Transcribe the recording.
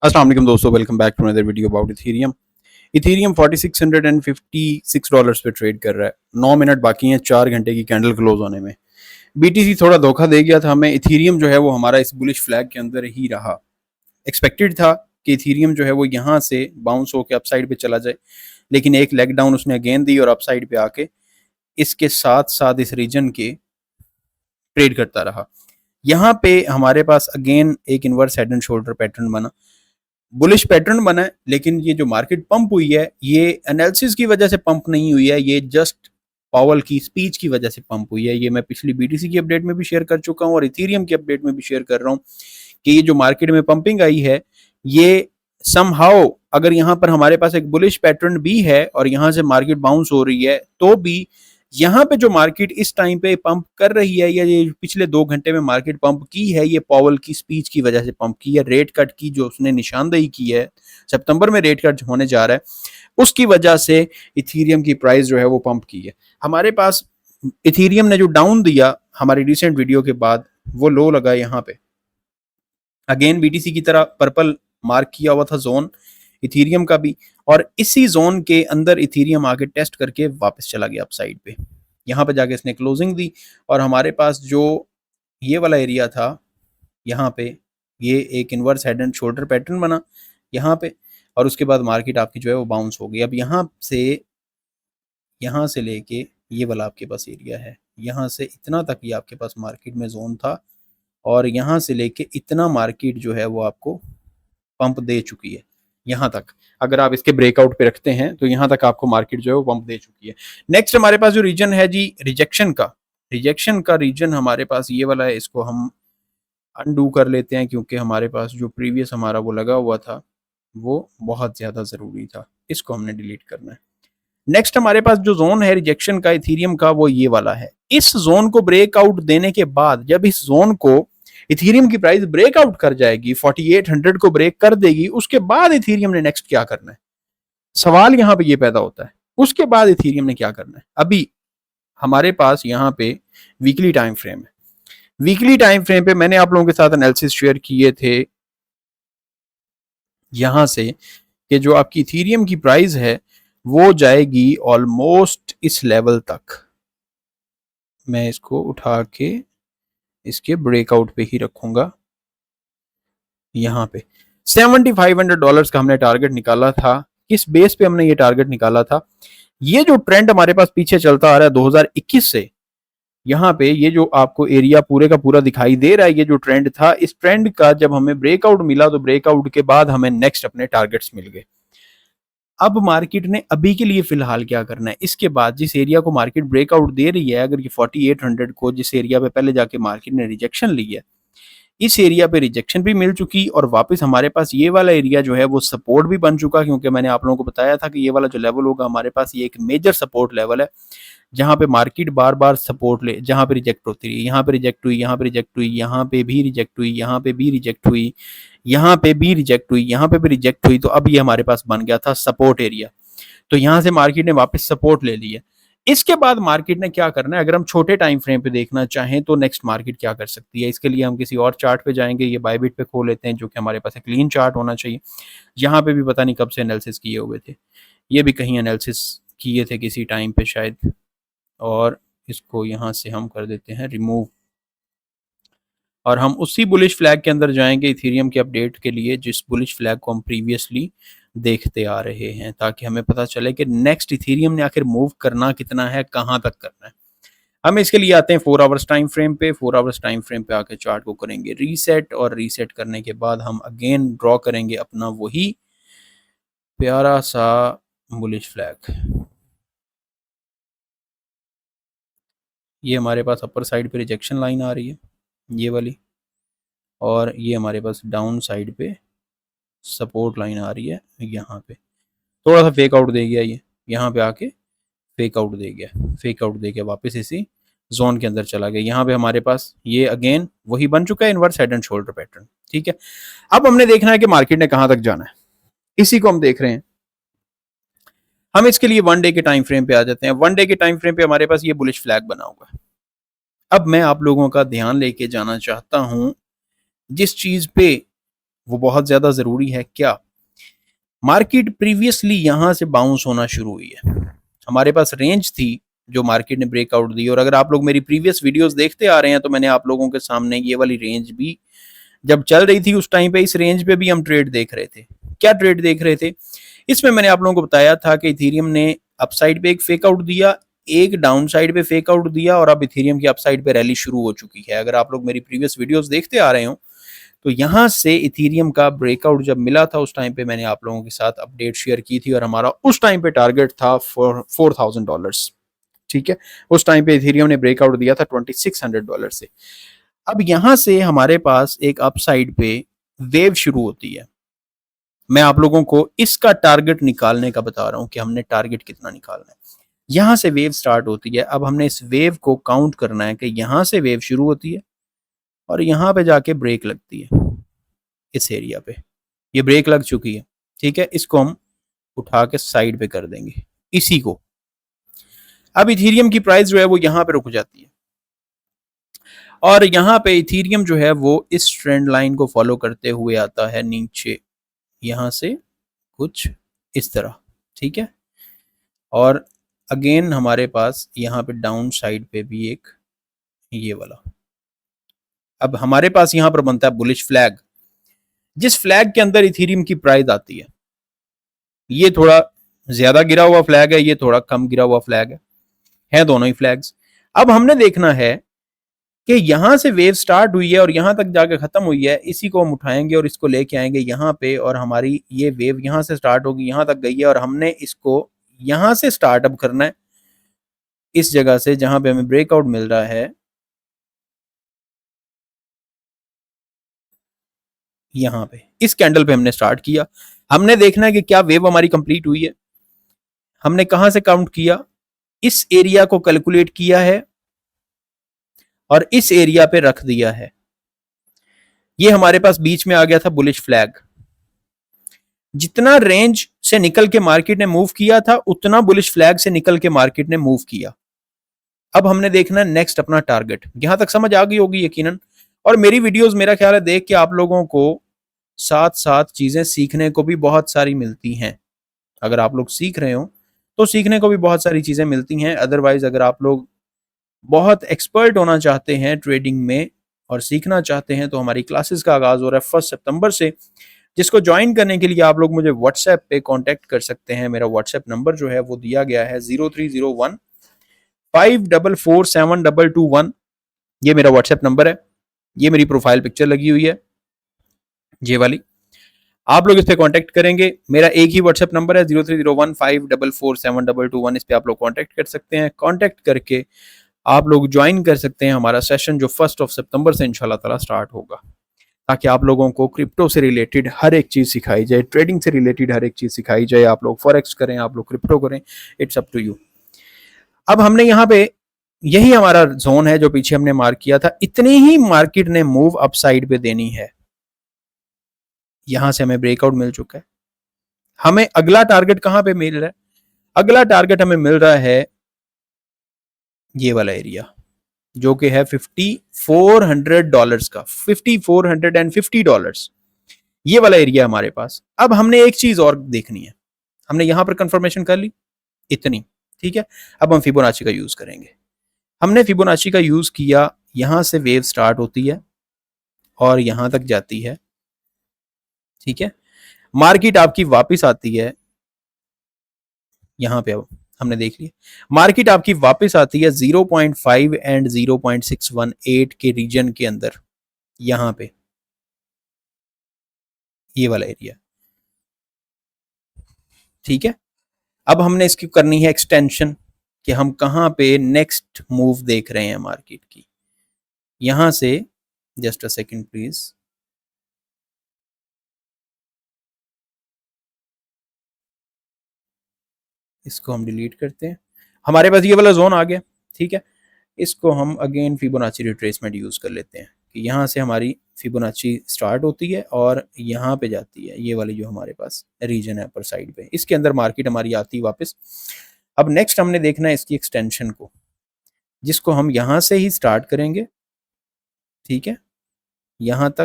अस्सलाम वालेकुम दोस्तों, welcome back to another video about Ethereum. Ethereum $4656 पे ट्रेड कर रहा है। 9 मिनट बाकी हैं 4 घंटे की कैंडल क्लोज होने में। बीटीसी थोड़ा धोखा दे गया था हमें। इथेरियम जो है वो हमारा इस बुलिश फ्लैग के अंदर ही रहा। एक्सपेक्टेड था कि इथेरियम जो है वो यहाँ से बाउंस होकर अपसाइड पे चला जाए, लेकिन एक लेग डाउन उसने अगेन दी और अपसाइड पे आके इसके साथ साथ इस रीजन के ट्रेड करता रहा। यहाँ पे हमारे पास अगेन एक inverse head and shoulder pattern बना, बुलिश पैटर्न बना है, लेकिन ये जो मार्केट पंप हुई है ये एनालिसिस की वजह से पंप नहीं हुई है, ये जस्ट पावल की स्पीच की वजह से पंप हुई है। ये मैं पिछली बीटीसी की अपडेट में भी शेयर कर चुका हूँ और इथेरियम की अपडेट में भी शेयर कर रहा हूँ कि ये जो मार्केट में पंपिंग आई है ये समहाउ अगर यहाँ पर हमारे पास एक बुलिश पैटर्न भी है और यहाँ से मार्केट बाउंस हो रही है तो भी यहाँ पे जो मार्केट इस टाइम पे पंप कर रही है या ये पिछले 2 घंटे में मार्केट पंप की है, ये पावल की स्पीच की वजह से पंप की है। रेट कट की जो उसने निशानदेही की है, सितंबर में रेट कट होने जा रहा है, उसकी वजह से इथेरियम की प्राइस जो है वो पंप की है। हमारे पास इथेरियम ने जो डाउन दिया हमारी रिसेंट वीडियो के बाद, वो लो लगा यहाँ पे। अगेन बीटीसी की तरह पर्पल मार्क किया हुआ था जोन इथेरियम का भी, और इसी जोन के अंदर इथेरियम आके टेस्ट करके वापस चला गया अपसाइड पे। यहाँ पे जाके इसने क्लोजिंग दी और हमारे पास जो ये वाला एरिया था यहाँ पे ये एक inverse head and shoulder pattern बना यहाँ पे, और उसके बाद मार्केट आपकी जो है वो बाउंस हो गई। अब यहाँ से लेके ये वाला आपके पास एरिया है, यहाँ से इतना तक ये आपके पास मार्केट में जोन था और यहाँ से लेके इतना मार्केट जो है वो आपको पंप दे चुकी है। यहाँ तक अगर आप इसके ब्रेकआउट पे रखते हैं तो यहाँ तक आपको मार्केट जो है वो पंप दे चुकी है। नेक्स्ट हमारे पास जो रीजन है जी रिजेक्शन का रीजन हमारे पास ये वाला है। इसको हम अनडू कर लेते हैं क्योंकि हमारे पास जो प्रीवियस हमारा वो लगा हुआ था वो बहुत ज़्यादा ज़रूरी था, इसको हमने डिलीट करना है। नेक्स्ट हमारे पास जो जोन है रिजेक्शन का इथेरियम का वो ये वाला है। इस जोन को ब्रेकआउट देने के बाद जब इस जोन को इथेरियम की प्राइस ब्रेकआउट कर जाएगी, 4800 को ब्रेक कर देगी, उसके बाद इथेरियम ने नेक्स्ट क्या करना है, सवाल यहां पे ये पैदा होता है। उसके बाद इथेरियम ने क्या करना है? अभी हमारे पास यहाँ पे वीकली टाइम फ्रेम है। वीकली टाइम फ्रेम पे मैंने आप लोगों के साथ एनालिसिस शेयर किए थे यहां से कि जो आपकी इथेरियम की प्राइस है वो जाएगी ऑलमोस्ट इस लेवल तक। मैं इसको उठा के इसके ब्रेकआउट पे ही रखूंगा। यहाँ पे $7500 का हमने टारगेट निकाला था। किस बेस पे हमने ये टारगेट निकाला था? ये जो ट्रेंड हमारे पास पीछे चलता आ रहा है 2021 से, यहाँ पे ये जो आपको एरिया पूरे का पूरा दिखाई दे रहा है, ये जो ट्रेंड था, इस ट्रेंड का जब हमें ब्रेकआउट मिला तो ब्रेकआउट के बाद हमें नेक्स्ट अपने टारगेट्स मिल गए। अब मार्केट ने अभी के लिए फिलहाल क्या करना है, इसके बाद जिस एरिया को मार्केट ब्रेकआउट दे रही है, अगर ये 4800 को जिस एरिया पे पहले जाके मार्केट ने रिजेक्शन ली है, इस एरिया पे रिजेक्शन भी मिल चुकी और वापस हमारे पास ये वाला एरिया जो है वो सपोर्ट भी बन चुका, क्योंकि मैंने आप लोगों को बताया था कि ये वाला जो लेवल होगा हमारे पास ये एक मेजर सपोर्ट लेवल है, जहां पे मार्केट बार बार सपोर्ट ले, जहां पे रिजेक्ट होती रही, यहाँ पे रिजेक्ट हुई, यहाँ पे रिजेक्ट हुई, यहाँ पे भी रिजेक्ट हुई, यहाँ पे भी रिजेक्ट हुई, यहाँ पे भी रिजेक्ट हुई, यहाँ पे भी रिजेक्ट हुई, तो अब ये हमारे पास बन गया था सपोर्ट एरिया। तो यहाँ से मार्केट ने वापस सपोर्ट ले ली है। इसके बाद मार्केट ने क्या करना है, अगर हम छोटे टाइम फ्रेम पे देखना चाहें तो नेक्स्ट मार्केट क्या कर सकती है, इसके लिए हम किसी और चार्ट पे जाएंगे। ये बायबिट पे खोल लेते हैं जो कि हमारे पास एक क्लीन चार्ट होना चाहिए। यहाँ पे भी पता नहीं कब से एनालिसिस किए हुए थे, ये भी कहीं एनालिसिस किए थे किसी टाइम पे शायद, और इसको यहाँ से हम कर देते हैं रिमूव और हम उसी बुलिश फ्लैग के अंदर जाएंगे इथेरियम के अपडेट के लिए, जिस बुलिश फ्लैग को हम प्रीवियसली देखते आ रहे हैं, ताकि हमें पता चले कि नेक्स्ट इथेरियम ने आखिर मूव करना कितना है, कहाँ तक करना है। हम इसके लिए आते हैं 4 आवर्स टाइम फ्रेम पे। 4 आवर्स टाइम फ्रेम पे आके चार्ट को करेंगे रीसेट, और रीसेट करने के बाद हम अगेन ड्रॉ करेंगे अपना वही प्यारा सा बुलिश फ्लैग। ये हमारे पास अपर साइड पे रिजेक्शन लाइन आ रही है ये वाली, और ये हमारे पास डाउन साइड पे सपोर्ट लाइन आ रही है। यहाँ पे थोड़ा सा फेक आउट दे गया, ये यहाँ पे आके फेक आउट दे गया, फेक आउट दे के वापस इसी जोन के अंदर चला गया। यहाँ पे हमारे पास ये अगेन वही बन चुका है inverse head and shoulder pattern. ठीक है, अब हमने देखना है कि मार्केट ने कहाँ तक जाना है, इसी को हम देख रहे हैं। हम इसके लिए 1 डे के टाइम फ्रेम पे आ जाते हैं। 1 डे के टाइम फ्रेम पे हमारे पास ये बुलिश फ्लैग बना हुआ है। अब मैं आप लोगों का ध्यान लेके जाना चाहता हूं जिस चीज पे वो बहुत ज़्यादा ज़रूरी है। क्या? मार्केट प्रीवियसली यहाँ से बाउंस होना शुरू हुई है। हमारे पास रेंज थी जो मार्केट ने ब्रेकआउट दी, और अगर आप लोग मेरी प्रीवियस वीडियोस देखते आ रहे हैं तो मैंने आप लोगों के सामने ये वाली रेंज भी जब चल रही थी उस टाइम पे इस रेंज पे भी हम ट्रेड देख रहे थे। क्या ट्रेड देख रहे थे? इसमें मैंने आप लोगों को बताया था कि इथेरियम ने अपसाइड पे एक फेक आउट दिया, एक डाउन साइड पे फेक आउट दिया, और अब इथेरियम की अपसाइड पे रैली शुरू हो चुकी है। अगर आप लोग मेरी प्रीवियस वीडियोस देखते आ रहे हो तो यहाँ से इथेरियम का ब्रेकआउट जब मिला था उस टाइम पे मैंने आप लोगों के साथ अपडेट शेयर की थी, और हमारा उस टाइम पे टारगेट था $4,000। ठीक है, उस टाइम पे इथेरियम ने ब्रेकआउट दिया था $2,600 से। अब यहां से हमारे पास एक अपसाइड पे वेव शुरू होती है। मैं आप लोगों को इसका टारगेट निकालने का बता रहा हूं कि हमने टारगेट कितना निकालना है। यहां से वेव स्टार्ट होती है। अब हमने इस वेव को काउंट करना है कि यहां से वेव शुरू होती है और यहां पे जाके ब्रेक लगती है। इस एरिया पे ये ब्रेक लग चुकी है। ठीक है, इसको हम उठा के साइड पे कर देंगे इसी को। अब इथेरियम की प्राइस जो है वो यहां पे रुक जाती है, और यहाँ पे इथेरियम जो है वो इस ट्रेंड लाइन को फॉलो करते हुए आता है नीचे, यहाँ से कुछ इस तरह। ठीक है, और अगेन हमारे पास यहाँ पे डाउन साइड पे भी एक ये वाला। अब हमारे पास यहाँ पर बनता है बुलिश फ्लैग। जिस फ्लैग के अंदर इथेरियम की प्राइस आती है, ये थोड़ा ज्यादा गिरा हुआ फ्लैग है, ये थोड़ा कम गिरा हुआ फ्लैग है दोनों ही फ्लैग्स। अब हमने देखना है कि यहां से वेव स्टार्ट हुई है और यहां तक जाकर खत्म हुई है, इसी को हम उठाएंगे और इसको लेके आएंगे यहाँ पे, और हमारी ये वेव यहां से स्टार्ट होगी, यहां तक गई है, और हमने इसको यहां से स्टार्ट अप करना है, इस जगह से जहां पे हमें ब्रेकआउट मिल रहा है, यहां पे इस कैंडल पे हमने स्टार्ट किया। हमने देखना है कि क्या वेव हमारी कंप्लीट हुई है। हमने कहां से काउंट किया? इस एरिया को कैलकुलेट किया है और इस एरिया पे रख दिया है। ये हमारे पास बीच में आ गया था बुलिश फ्लैग। जितना रेंज से निकल के मार्केट ने मूव किया था उतना बुलिश फ्लैग से निकल के मार्केट ने मूव किया। अब हमने देखना नेक्स्ट अपना टारगेट। यहां तक समझ आ गई होगी यकीनन, और मेरी वीडियोस मेरा ख्याल है देख के आप लोगों को साथ साथ चीजें सीखने को भी बहुत सारी मिलती हैं। अगर आप लोग सीख रहे हो तो सीखने को भी बहुत सारी चीजें मिलती हैं। अदरवाइज अगर आप लोग बहुत एक्सपर्ट होना चाहते हैं ट्रेडिंग में और सीखना चाहते हैं तो हमारी क्लासेस का आगाज हो रहा है 1 सितंबर से, जिसको ज्वाइन करने के लिए आप लोग मुझे व्हाट्सएप पे कांटेक्ट कर सकते हैं। मेरा व्हाट्सएप नंबर जो है वो दिया गया है 0301544722 ये मेरा व्हाट्सएप नंबर है। ये मेरी प्रोफाइल पिक्चर लगी हुई है, ये वाली। आप लोग इस पे कांटेक्ट करेंगे। मेरा एक ही व्हाट्सएप नंबर है 0301544722 इस पे आप लोग कांटेक्ट कर सकते हैं। कांटेक्ट करके आप लोग ज्वाइन कर सकते हैं हमारा सेशन जो 1 सितंबर से इंशाल्लाह ताला स्टार्ट होगा, ताकि आप लोगों को क्रिप्टो से रिलेटेड हर एक चीज़ सिखाई जाए, ट्रेडिंग से रिलेटेड हर एक चीज़ सिखाई जाए। आप लोग फॉरेक्स करें, आप लोग क्रिप्टो करें, इट्स अप टू यू। अब हमने यहाँ पे यही हमारा जोन है जो पीछे हमने मार्क किया था, इतनी ही मार्केट ने मूव अप साइड पे देनी है। यहां से हमें ब्रेकआउट मिल चुका है। हमें अगला टारगेट कहां पे मिल रहा है? अगला टारगेट हमें मिल रहा है ये वाला एरिया जो कि है $5,400 का, $5,450। ये वाला एरिया हमारे पास। अब हमने एक चीज और देखनी है। हमने यहां पर कंफर्मेशन कर ली इतनी, ठीक है। अब हम फिबोनाची का यूज करेंगे। हमने फिबोनाची का यूज किया, यहां से वेव स्टार्ट होती है और यहां तक जाती है, ठीक है। मार्केट आपकी वापस आती है यहां पे। अब हमने देख लिया मार्केट आपकी वापस आती है 0.5 एंड 0.618 के रीजन के अंदर, यहां पे ये वाला एरिया, ठीक है। अब हमने इसकी करनी है एक्सटेंशन कि हम कहां पे नेक्स्ट मूव देख रहे हैं मार्केट की। यहां से जस्ट अ सेकंड प्लीज, इसको हम डिलीट करते हैं। हमारे पास ये वाला जोन आ गया, ठीक है। इसको हम अगेन फिबोनाची रिट्रेसमेंट यूज कर लेते हैं कि यहाँ से हमारी फिबोनाची स्टार्ट होती है और यहाँ पे जाती है, ये वाली जो हमारे पास रीजन है अपर साइड पे, इसके अंदर मार्केट हमारी आती है वापस। अब नेक्स्ट हमने देखना है इसकी एक्सटेंशन को, जिसको हम यहाँ से ही स्टार्ट करेंगे, ठीक है, यहाँ तक